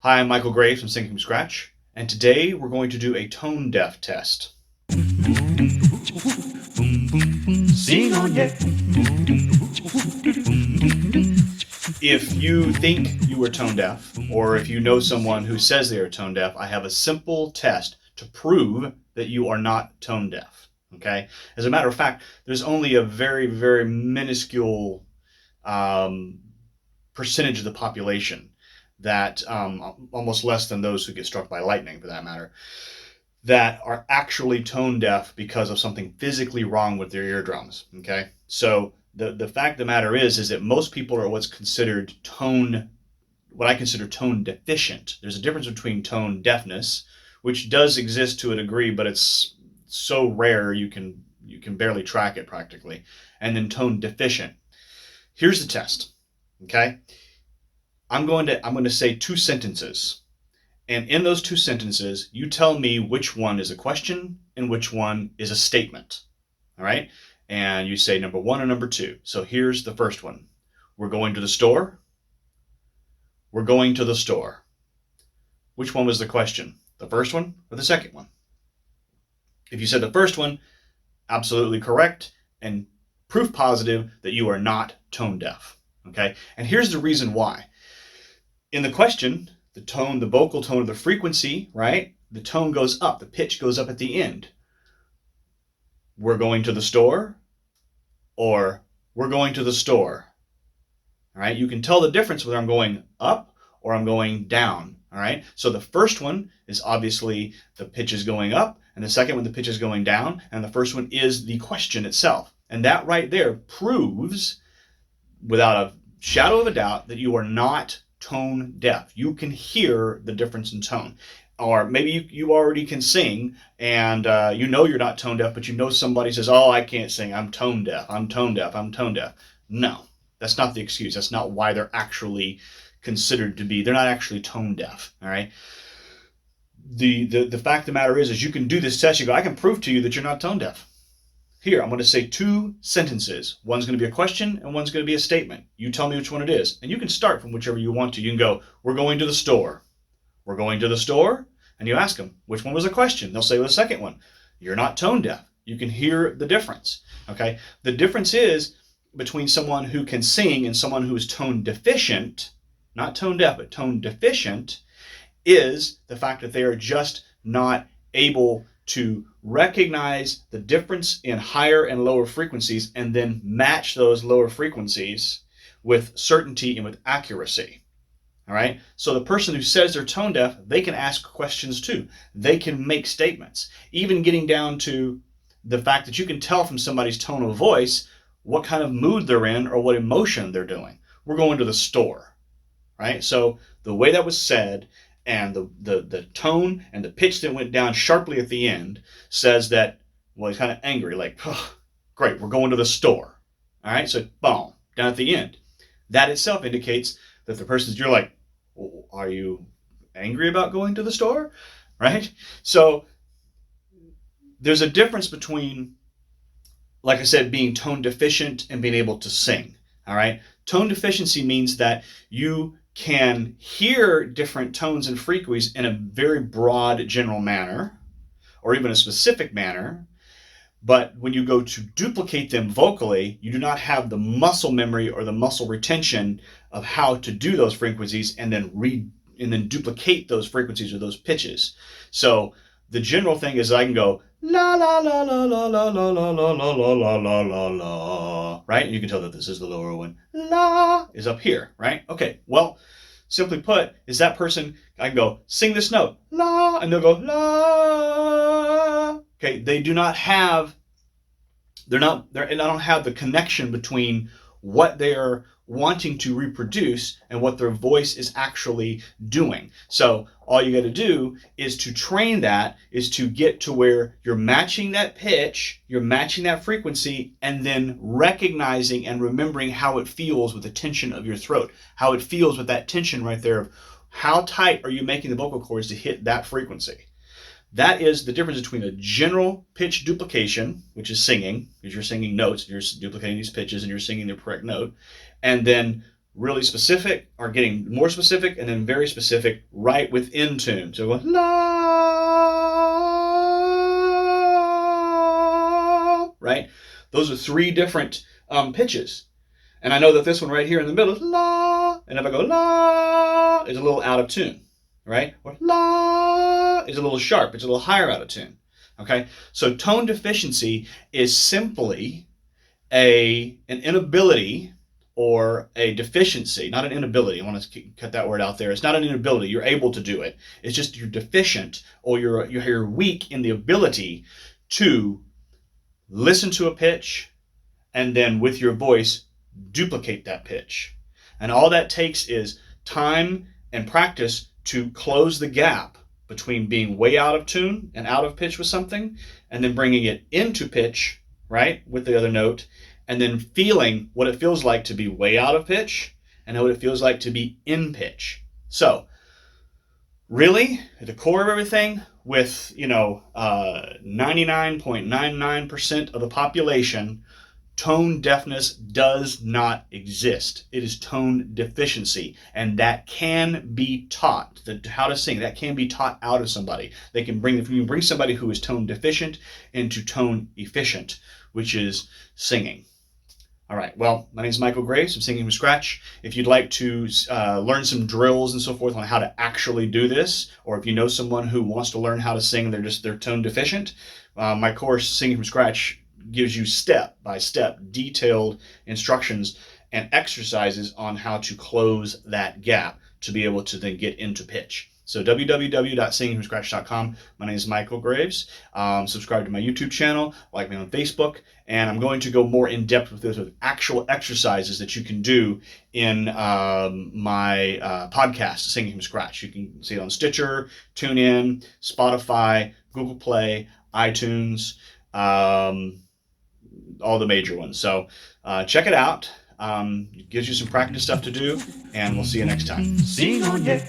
Hi, I'm Michael Graves from Singing from Scratch, and today we're going to do a tone deaf test. Sing on, yeah. If you think you are tone deaf, or if you know someone who says they are tone deaf, I have a simple test to prove that you are not tone deaf. Okay? As a matter of fact, there's only a very, very minuscule percentage of the population that almost less than those who get struck by lightning, for that matter, that are actually tone deaf because of something physically wrong with their eardrums. Okay, so the fact of the matter is that most people are what's considered what I consider tone deficient. There's a difference between tone deafness, which does exist to a degree, but it's so rare you can barely track it practically, and then tone deficient. Here's the test. Okay, I'm going to say two sentences. And in those two sentences, you tell me which one is a question and which one is a statement. All right? And you say number one or number two. So here's the first one. We're going to the store. We're going to the store. Which one was the question? The first one or the second one? If you said the first one, absolutely correct and proof positive that you are not tone deaf. Okay? And here's the reason why. In the question, the tone, the vocal tone of the frequency, right? The tone goes up, the pitch goes up at the end. We're going to the store, or we're going to the store. All right, you can tell the difference whether I'm going up or I'm going down. All right, so the first one is obviously the pitch is going up, and the second one, the pitch is going down, and the first one is the question itself. And that right there proves, without a shadow of a doubt, that you are not tone deaf. You can hear the difference in tone. Or maybe you already can sing and you know you're not tone deaf, but you know somebody says, oh, I can't sing, I'm tone deaf, I'm tone deaf, I'm tone deaf. No, that's not the excuse. That's not why they're actually considered to be. They're not actually tone deaf, all right? The fact of the matter is you can do this test. You go, I can prove to you that you're not tone deaf. Here, I'm going to say two sentences. One's going to be a question and one's going to be a statement. You tell me which one it is. And you can start from whichever you want to. You can go, we're going to the store. We're going to the store. And you ask them, which one was a question? They'll say, well, the second one. You're not tone deaf. You can hear the difference. Okay? The difference is between someone who can sing and someone who is tone deficient, not tone deaf, but tone deficient, is the fact that they are just not able to recognize the difference in higher and lower frequencies and then match those lower frequencies with certainty and with accuracy. All right? So the person who says they're tone deaf, they can ask questions too. They can make statements, even getting down to the fact that you can tell from somebody's tone of voice what kind of mood they're in or what emotion they're doing. We're going to the store, right? So the way that was said and the tone and the pitch that went down sharply at the end says that, well, he's kind of angry, like, oh, great, we're going to the store. All right, so boom, down at the end. That itself indicates that the person's, you're like, well, are you angry about going to the store? Right? So there's a difference between, like I said, being tone deficient and being able to sing. All right? Tone deficiency means that you can hear different tones and frequencies in a very broad general manner, or even a specific manner, but when you go to duplicate them vocally, you do not have the muscle memory or the muscle retention of how to do those frequencies and then duplicate those frequencies or those pitches. So the general thing is I can go la la la la la la la la la la la la la la la, right? And you can tell that this is the lower one. La is up here, right? Okay, well, simply put, is that person, I can go, sing this note, la, and they'll go, la. Okay, they do not have, I don't have the connection between what they are wanting to reproduce and what their voice is actually doing. So all you got to do is to train that, is to get to where you're matching that pitch, you're matching that frequency, and then recognizing and remembering how it feels with the tension of your throat, how it feels with that tension right there of how tight are you making the vocal cords to hit that frequency. That is the difference between a general pitch duplication, which is singing, because you're singing notes, you're duplicating these pitches and you're singing the correct note, and then really specific, or getting more specific, and then very specific right within tune. So going la, right? Those are three different pitches. And I know that this one right here in the middle is la, and if I go la, it's a little out of tune, right? Or la is a little sharp, it's a little higher out of tune. Okay, so tone deficiency is simply an inability or a deficiency, not an inability. I want to cut that word out there. It's not an inability. You're able to do it. It's just you're deficient, or you're weak in the ability to listen to a pitch and then with your voice duplicate that pitch. And all that takes is time and practice to close the gap between being way out of tune and out of pitch with something, and then bringing it into pitch, right, with the other note, and then feeling what it feels like to be way out of pitch and what it feels like to be in pitch. So really, at the core of everything, with 99.99% of the population, tone deafness does not exist. It is tone deficiency, and that can be taught. How to sing, that can be taught out of somebody. You can bring somebody who is tone deficient into tone efficient, which is singing. All right, well, my name is Michael Graves. I'm singing from scratch. If you'd like to learn some drills and so forth on how to actually do this, or if you know someone who wants to learn how to sing, they're tone deficient, my course, Singing from Scratch, gives you step-by-step detailed instructions and exercises on how to close that gap to be able to then get into pitch. So www.singingfromscratch.com. My name is Michael Graves. Subscribe to my YouTube channel, like me on Facebook, and I'm going to go more in depth with this with actual exercises that you can do in my podcast, Singing from Scratch. You can see it on Stitcher, TuneIn, Spotify, Google Play, iTunes, all the major ones. So check it out. It gives you some practice stuff to do, and we'll see you next time. Sing on, yeah.